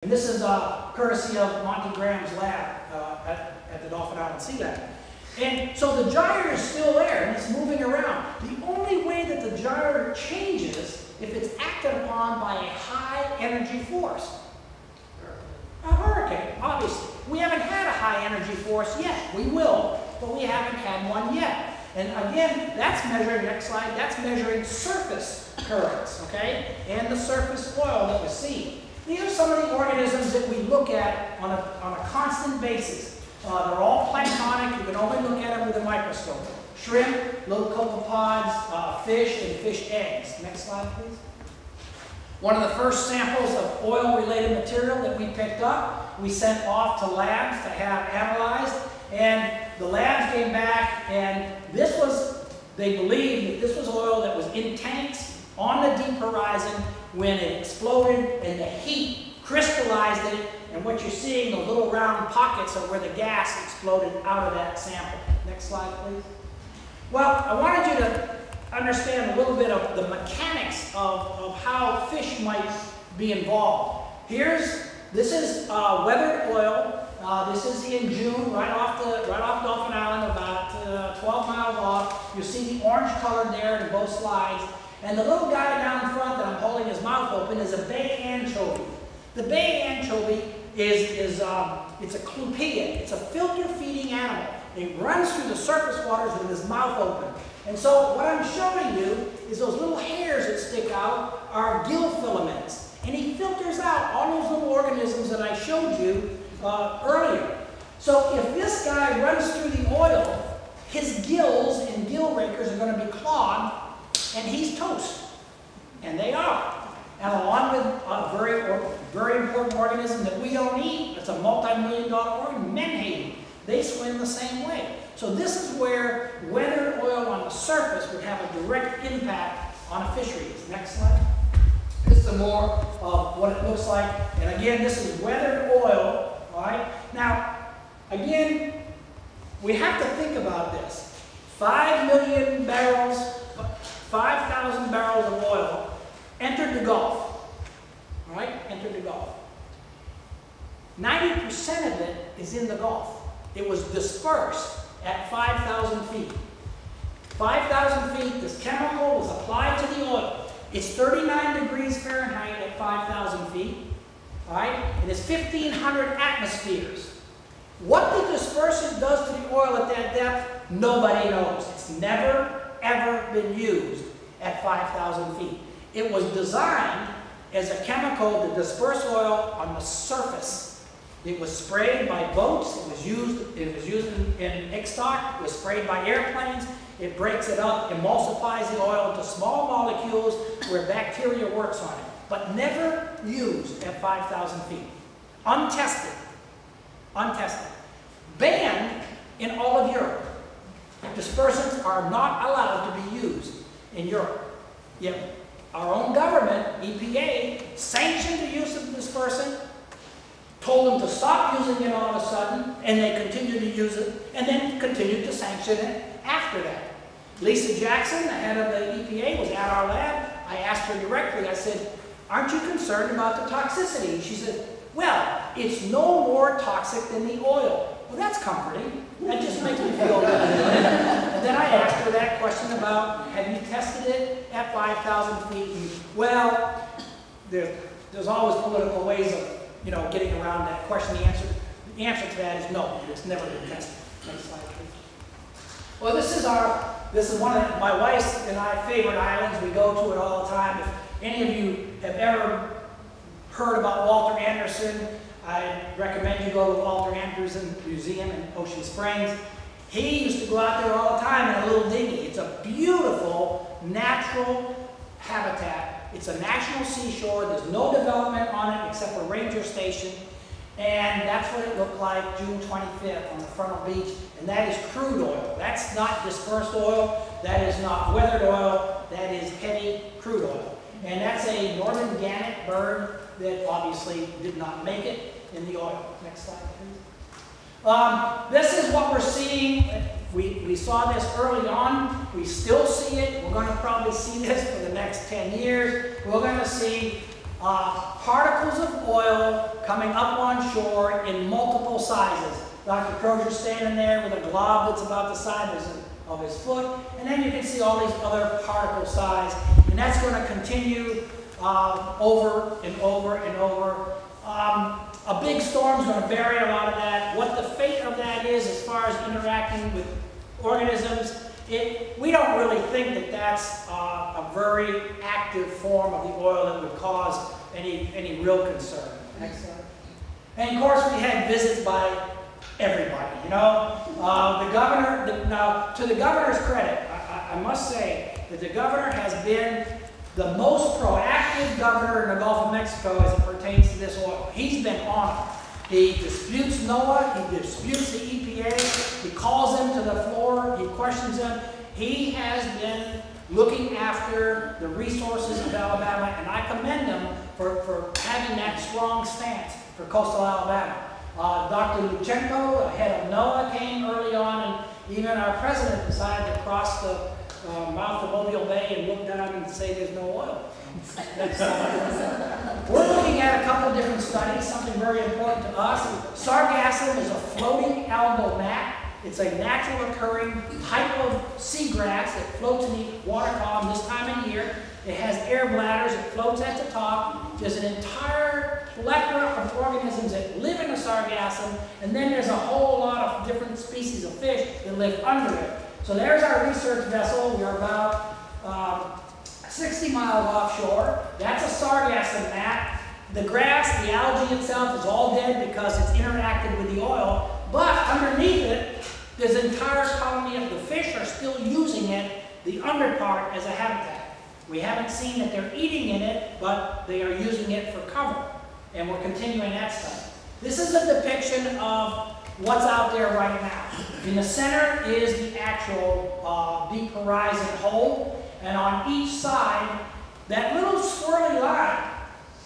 And this is courtesy of Monty Graham's lab at the Dauphin Island Sealab. And so the gyre is still there and it's moving around. The only way that the gyre changes if it's acted upon by a high energy force. A hurricane, obviously. We haven't had a high energy force yet. We will, but we haven't had one yet. And again, that's measuring, next slide, that's measuring surface currents, okay? And the surface oil that we see. These are some of the organisms that we look at on a constant basis. They're all planktonic. You can only look at them with a microscope. Shrimp, little copepods, fish, and fish eggs. Next slide, please. One of the first samples of oil-related material that we picked up, we sent off to labs to have analyzed. And the labs came back, and this was, they believed that this was oil that was in tanks on the deep horizon when it exploded and the heat crystallized it, and what you're seeing, the little round pockets are where the gas exploded out of that sample. Next slide, please. Well, I wanted you to understand a little bit of the mechanics of how fish might be involved. This is weathered oil. This is in June, right off Dauphin Island, about 12 miles off. You see the orange color there in both slides. And the little guy down front that I'm holding his mouth open is a bay anchovy. The bay anchovy it's a clupea. It's a filter-feeding animal. It runs through the surface waters with his mouth open. And so what I'm showing you is those little hairs that stick out are gill filaments. And he filters out all those little organisms that I showed you earlier. So if this guy runs through the oil, his gills and gill rakers are going to be clogged, and he's toast. And they are. And along with a very important organism that we don't eat, it's a multi-million-dollar organism, menhaden. They swim the same way. So this is where weathered oil on the surface would have a direct impact on a fisheries. Next slide. This is more of what it looks like. And again, this is weathered oil. All right. Now, again, we have to think about this. 5 million barrels, 5,000 barrels of oil entered the Gulf. All right, entered the Gulf. 90% of it is in the Gulf. It was dispersed at 5,000 feet. 5,000 feet, this chemical was applied to the oil. It's 39 degrees Fahrenheit at 5,000 feet. All right, and it's 1,500 atmospheres. What the dispersant does to the oil at that depth, nobody knows. It's never, ever been used at 5,000 feet. It was designed as a chemical to disperse oil on the surface. It was sprayed by boats. It was used in Ixtoc. It was sprayed by airplanes. It breaks it up, emulsifies the oil into small molecules where bacteria works on it, but never used at 5,000 feet. Untested. Untested. Banned in all of Europe. Dispersants are not allowed to be used in Europe. Yet our own government, EPA, sanctioned the use of the dispersant, told them to stop using it all of a sudden, and they continued to use it, and then continued to sanction it after that. Lisa Jackson, the head of the EPA, was at our lab. I asked her directly, I said, "Aren't you concerned about the toxicity?" She said, "Well, it's no more toxic than the oil." Well, that's comforting. That just makes me feel good. And then I asked her that question about, have you tested it at 5,000 feet? And, well, there's always political ways of, getting around that question. The answer to that is no. It's never been tested. Next slide, please. Well, this is one of my wife's and I favorite islands. We go to it all the time. If any of you have ever heard about Walter Anderson, I recommend you go to Walter Anderson Museum in Ocean Springs. He used to go out there all the time in a little dinghy. It's a beautiful natural habitat. It's a national seashore. There's no development on it except a ranger station. And that's what it looked like June 25th on the frontal beach. And that is crude oil. That's not dispersed oil. That is not weathered oil. That is heavy crude oil. And that's a northern gannet bird that obviously did not make it in the oil. Next slide, please. This is what we're seeing. We saw this early on. We still see it. We're going to probably see this for the next 10 years. We're going to see particles of oil coming up on shore in multiple sizes. Dr. Crozier's standing there with a glob that's about the size of his foot, and then you can see all these other particle size, and that's going to continue over and over and over. A big storm is going to bury a lot of that. What the fate of that is as far as interacting with organisms, we don't really think that that's a very active form of the oil that would cause any real concern. Next slide. And of course, we had visits by everybody. You know, the governor. Now, to the governor's credit, I must say that the governor has been the most proactive governor in the Gulf of Mexico as it pertains to this oil. He's been on it. He disputes NOAA, he disputes the EPA, he calls them to the floor, he questions them. He has been looking after the resources of Alabama, and I commend him for having that strong stance for coastal Alabama. Dr. Luchenko, the head of NOAA, came early on, and even our president decided to cross the mouth of Mobile Bay and look down and say there's no oil. We're looking at a couple of different studies, something very important to us. Sargassum is a floating algal mat. It's a natural occurring type of seagrass that floats in the water column this time of year. It has air bladders, it floats at the top. There's an entire plethora of organisms that live in the sargassum, and then there's a whole lot of different species of fish that live under it. So there's our research vessel. We're about 60 miles offshore. That's a sargassum mat. The grass, the algae itself is all dead because it's interacted with the oil, but underneath it, there's an entire colony of the fish are still using it, the underpart, as a habitat. We haven't seen that they're eating in it, but they are using it for cover, and we're continuing that study. This is a depiction of what's out there right now. In the center is the actual Deewater Horizon hole, and on each side, that little swirly line,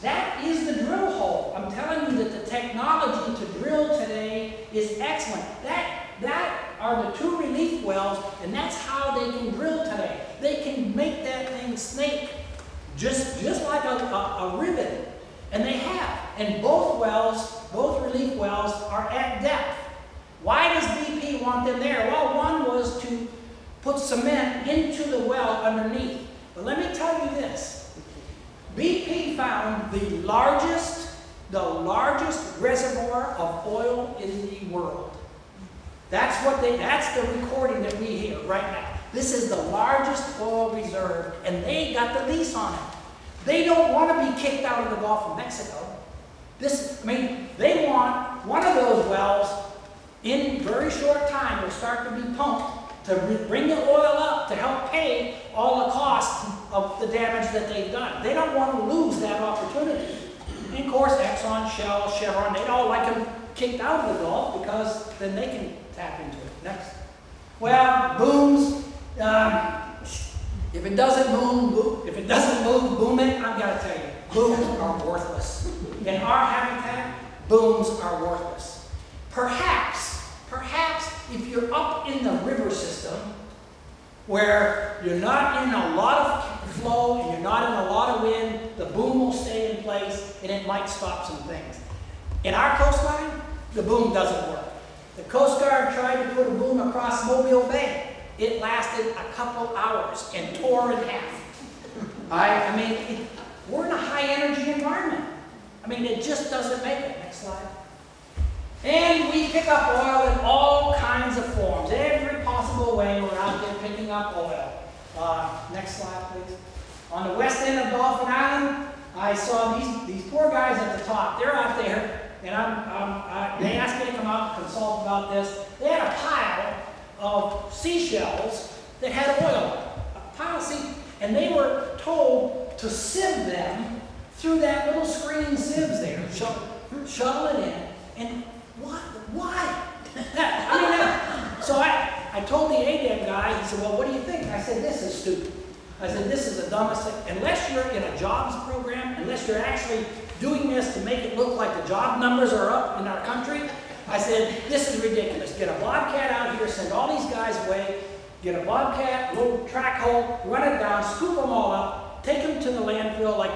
that is the drill hole. I'm telling you that the technology to drill today is excellent. That are the two relief wells, and that's how they can drill today. They can make that thing snake just like a ribbon, and they have. And both wells, both relief wells, are at depth. Why does BP want them there? Well, one was to put cement into the well underneath. But let me tell you this. BP found the largest reservoir of oil in the world. That's the recording that we hear right now. This is the largest oil reserve, and they got the lease on it. They don't want to be kicked out of the Gulf of Mexico. They want one of those wells in very short time will start to be pumped to bring the oil up to help pay all the costs of the damage that they've done. They don't want to lose that opportunity. And of course, Exxon, Shell, Chevron, they don't like them kicked out of the Gulf because then they can tap into it. Next. Well, booms. If it doesn't move, boom it. I've got to tell you, booms are worthless. In our habitat, booms are worthless. Perhaps if you're up in the river system where you're not in a lot of flow and you're not in a lot of wind, the boom will stay in place and it might stop some things. In our coastline, the boom doesn't work. The Coast Guard tried to put a boom across Mobile Bay. It lasted a couple hours and tore in half. We're in a high energy environment. It just doesn't make it. Next slide. And we pick up oil in all kinds of forms. Every possible way we're out there picking up oil. Next slide, please. On the west end of Dauphin Island, I saw these poor guys at the top. They're out there, and they asked me to come out and consult about this. They had a pile of seashells that had oil on it. A pile of seashells. And they were told to sieve them through that little screen sieves there. Shovel it in. And why? So I told the ADEM guy, he said, well, what do you think? I said, this is stupid. I said, this is the dumbest thing. Unless you're in a jobs program, unless you're actually doing this to make it look like the job numbers are up in our country, I said, this is ridiculous. Get a bobcat out here, send all these guys away, get a bobcat, little track hole, run it down, scoop them all up, take them to the landfill like